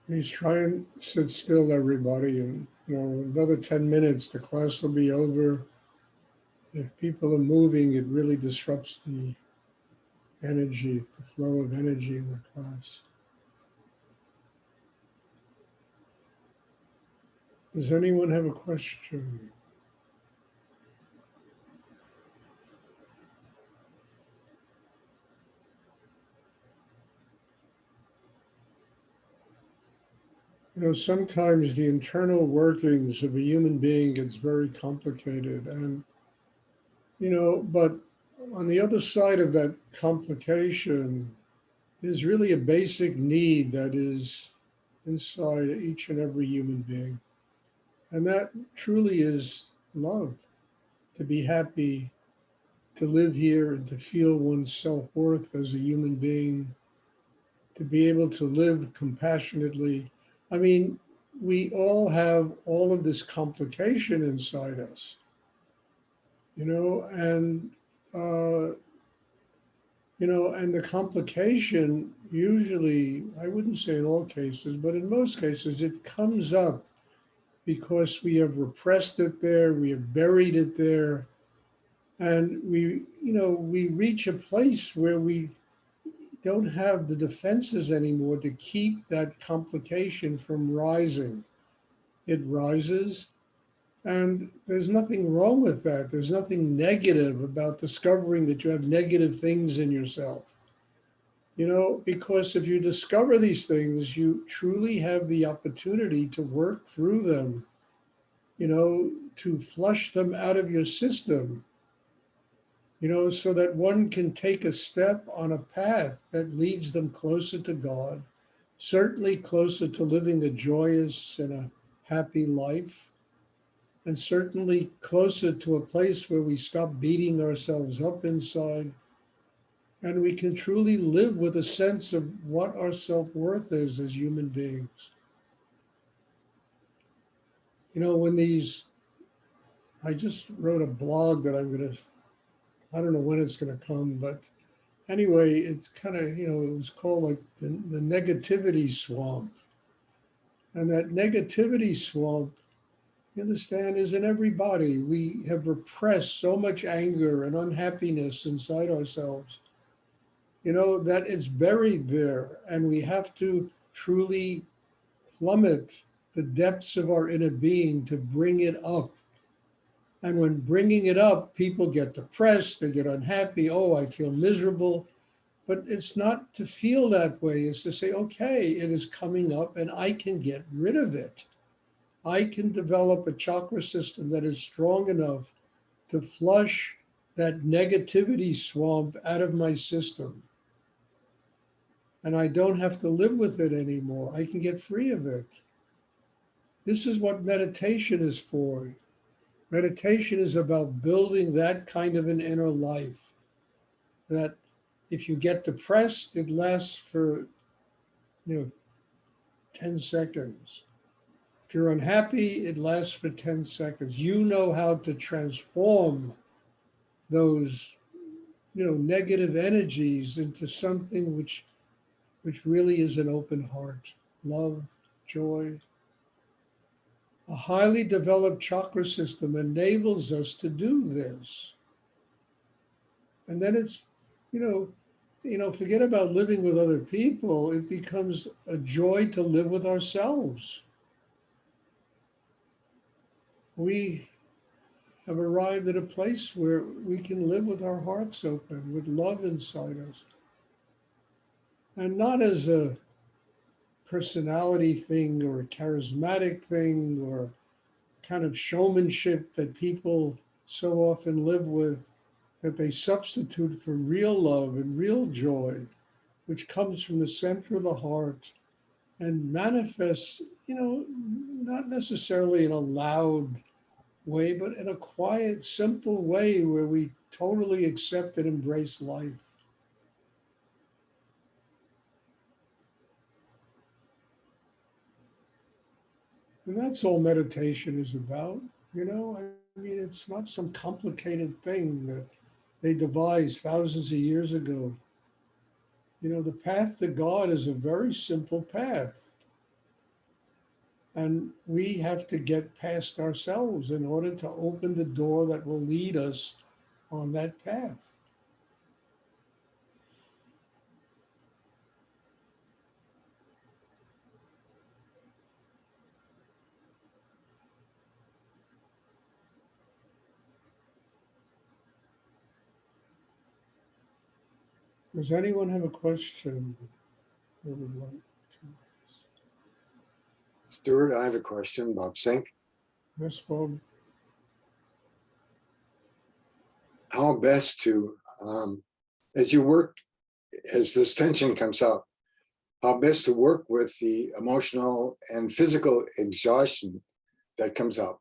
Please try and sit still, everybody, and another 10 minutes, the class will be over. If people are moving, it really disrupts the energy, the flow of energy in the class. Does anyone have a question? Sometimes the internal workings of a human being gets very complicated, and but on the other side of that complication is really a basic need that is inside each and every human being. And that truly is love, to be happy, to live here and to feel one's self worth as a human being, to be able to live compassionately. I mean, we all have all of this complication inside us, and uh, and the complication usually, I wouldn't say in all cases, but in most cases, it comes up because we have repressed it there, we have buried it there, and we reach a place where we don't have the defenses anymore to keep that complication from rising. It rises, and there's nothing wrong with that. There's nothing negative about discovering that you have negative things in yourself. Because if you discover these things, you truly have the opportunity to work through them, to flush them out of your system, so that one can take a step on a path that leads them closer to God, certainly closer to living a joyous and a happy life, and certainly closer to a place where we stop beating ourselves up inside and we can truly live with a sense of what our self-worth is as human beings. When I just wrote a blog that I don't know when it's going to come, but anyway, it's kind of, it was called like the negativity swamp. And that negativity swamp, you understand, is in everybody. We have repressed so much anger and unhappiness inside ourselves, that it's buried there. And we have to truly plummet the depths of our inner being to bring it up. And when bringing it up, people get depressed, they get unhappy. Oh, I feel miserable. But it's not to feel that way. It's to say, okay, it is coming up and I can get rid of it. I can develop a chakra system that is strong enough to flush that negativity swamp out of my system. And I don't have to live with it anymore. I can get free of it. This is what meditation is for. Meditation is about building that kind of an inner life that if you get depressed, it lasts for, you know, 10 seconds. If you're unhappy, it lasts for 10 seconds. You know how to transform those, negative energies into something which really is an open heart, love, joy. A highly developed chakra system enables us to do this. And then it's, you know, forget about living with other people. It becomes a joy to live with ourselves. We have arrived at a place where we can live with our hearts open, with love inside us. And not as a personality thing or a charismatic thing or kind of showmanship that people so often live with, that they substitute for real love and real joy, which comes from the center of the heart and manifests, not necessarily in a loud way, but in a quiet, simple way where we totally accept and embrace life. And that's all meditation is about. I mean, it's not some complicated thing that they devised thousands of years ago. The path to God is a very simple path. And we have to get past ourselves in order to open the door that will lead us on that path. Does anyone have a question they would like to ask? Stuart, I have a question about sync. Yes, Bob? How best to, as you work, as this tension comes up, how best to work with the emotional and physical exhaustion that comes up?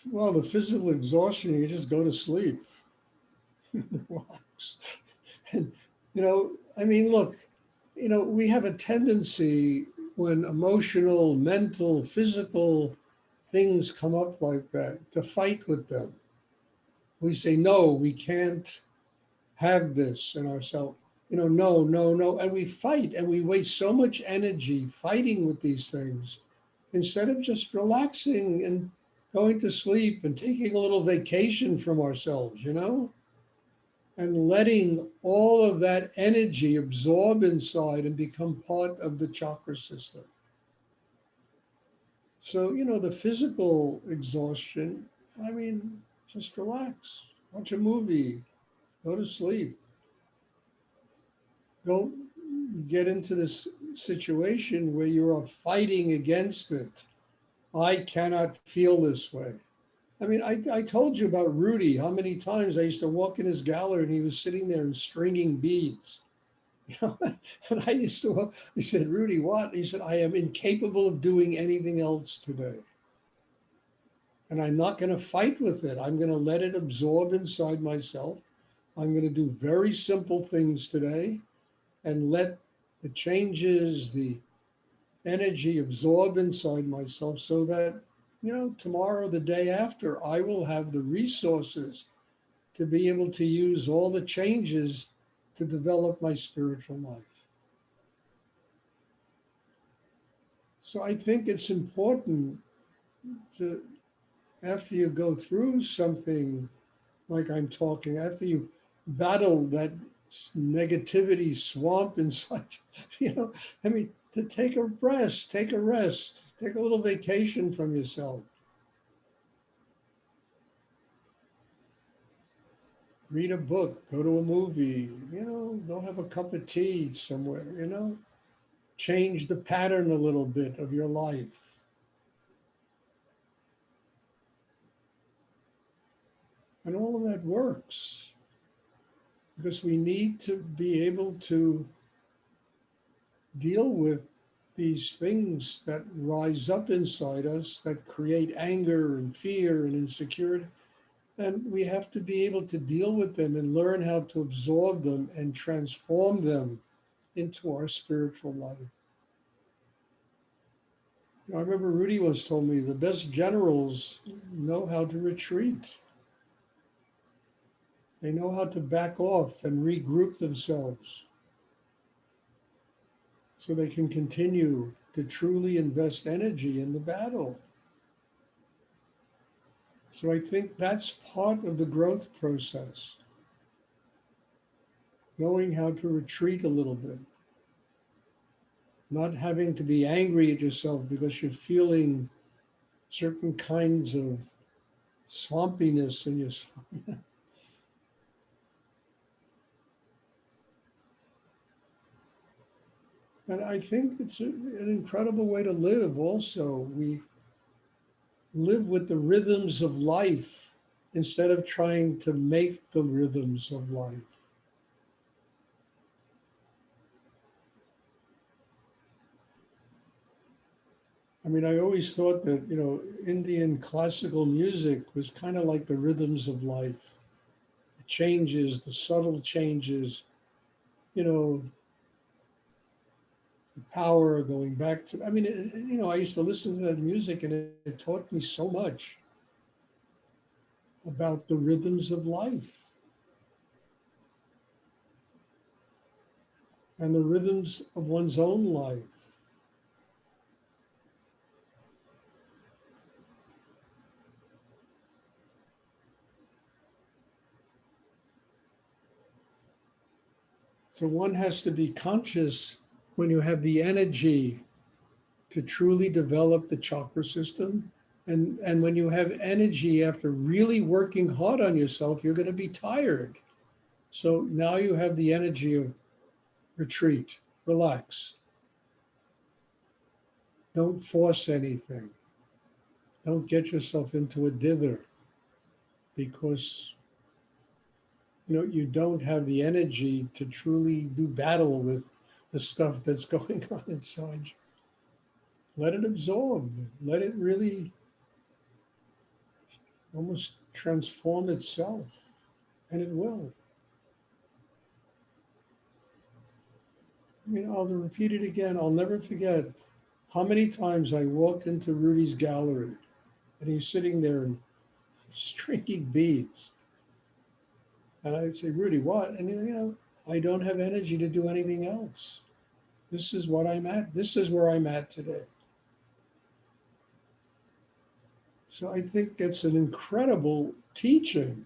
Well, the physical exhaustion, you just go to sleep, relax. And, I mean, look, we have a tendency when emotional, mental, physical things come up like that to fight with them. We say, no, we can't have this in ourselves. No, no, no. And we fight and we waste so much energy fighting with these things instead of just relaxing and going to sleep and taking a little vacation from ourselves, and letting all of that energy absorb inside and become part of the chakra system. So, the physical exhaustion, I mean, just relax, watch a movie, go to sleep. Don't get into this situation where you are fighting against it. I cannot feel this way. I mean, I told you about Rudy, how many times I used to walk in his gallery and he was sitting there and stringing beads. And I used to, he said, Rudy, what? He said, I am incapable of doing anything else today. And I'm not going to fight with it. I'm going to let it absorb inside myself. I'm going to do very simple things today and let the changes, the energy absorb inside myself so that, tomorrow, the day after, I will have the resources to be able to use all the changes to develop my spiritual life. So I think it's important to, after you go through something like I'm talking, after you battle that negativity swamp inside, I mean, to take a rest, take a little vacation from yourself. Read a book, go to a movie, go have a cup of tea somewhere, change the pattern a little bit of your life. And all of that works because we need to be able to deal with these things that rise up inside us that create anger and fear and insecurity. And we have to be able to deal with them and learn how to absorb them and transform them into our spiritual life. I remember Rudy once told me the best generals know how to retreat. They know how to back off and regroup themselves so they can continue to truly invest energy in the battle. So I think that's part of the growth process, knowing how to retreat a little bit, not having to be angry at yourself because you're feeling certain kinds of swampiness in yourself. And I think it's an incredible way to live also. We live with the rhythms of life instead of trying to make the rhythms of life. I mean, I always thought that, Indian classical music was kind of like the rhythms of life. The changes, the subtle changes, the power going back to, I mean, I used to listen to that music and it taught me so much about the rhythms of life. and the rhythms of one's own life. So one has to be conscious when you have the energy to truly develop the chakra system. And when you have energy after really working hard on yourself, you're going to be tired. So now you have the energy of retreat, relax. Don't force anything. Don't get yourself into a dither because you don't have the energy to truly do battle with the stuff that's going on inside you. Let it absorb. Let it really almost transform itself, and it will. I'll repeat it again. I'll never forget how many times I walked into Rudy's gallery and he's sitting there and stringing beads. And I'd say, Rudy, what? And I don't have energy to do anything else. This is what I'm at. This is where I'm at today. So I think it's an incredible teaching,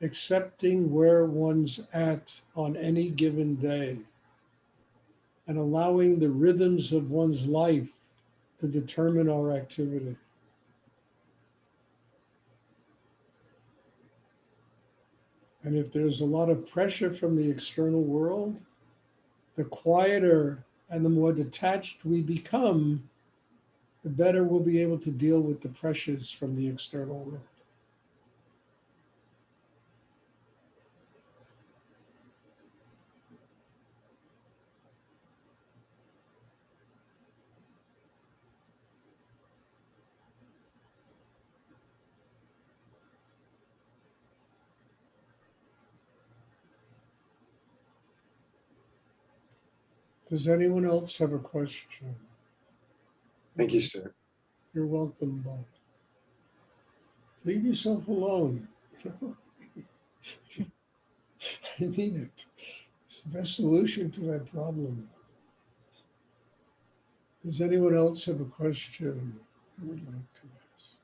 accepting where one's at on any given day and allowing the rhythms of one's life to determine our activity. And if there's a lot of pressure from the external world, the quieter and the more detached we become, the better we'll be able to deal with the pressures from the external world. Does anyone else have a question? Thank you, Stuart. You're welcome, Bob. Leave yourself alone. I need it. It's the best solution to that problem. Does anyone else have a question I would like to ask?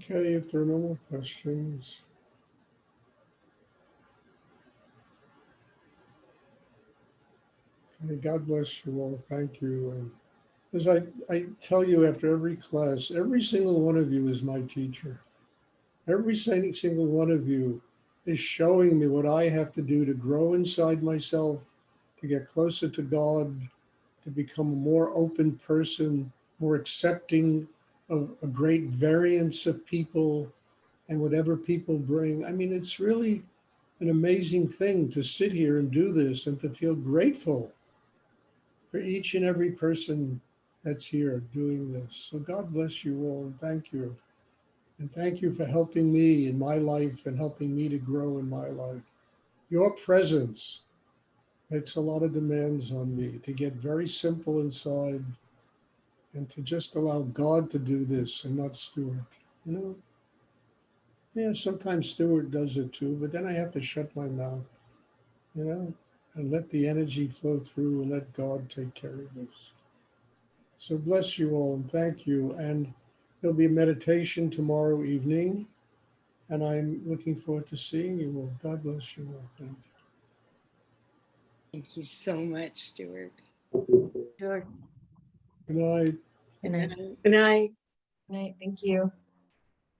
Okay, if there are no more questions. Okay, God bless you all. Thank you. And as I tell you after every class, every single one of you is my teacher. Every single one of you is showing me what I have to do to grow inside myself, to get closer to God, to become a more open person, more accepting of a great variance of people and whatever people bring. I mean, it's really an amazing thing to sit here and do this and to feel grateful for each and every person that's here doing this. So God bless you all and thank you. And thank you for helping me in my life and helping me to grow in my life. Your presence makes a lot of demands on me to get very simple inside and to just allow God to do this and not Stuart. Yeah, sometimes Stuart does it too, but then I have to shut my mouth, and let the energy flow through and let God take care of this. So bless you all and thank you. And there'll be a meditation tomorrow evening. And I'm looking forward to seeing you all. God bless you all. Thank you. Thank you so much, Stuart. Sure. Good night. Good night. Good night. Good night. Good night. Thank you.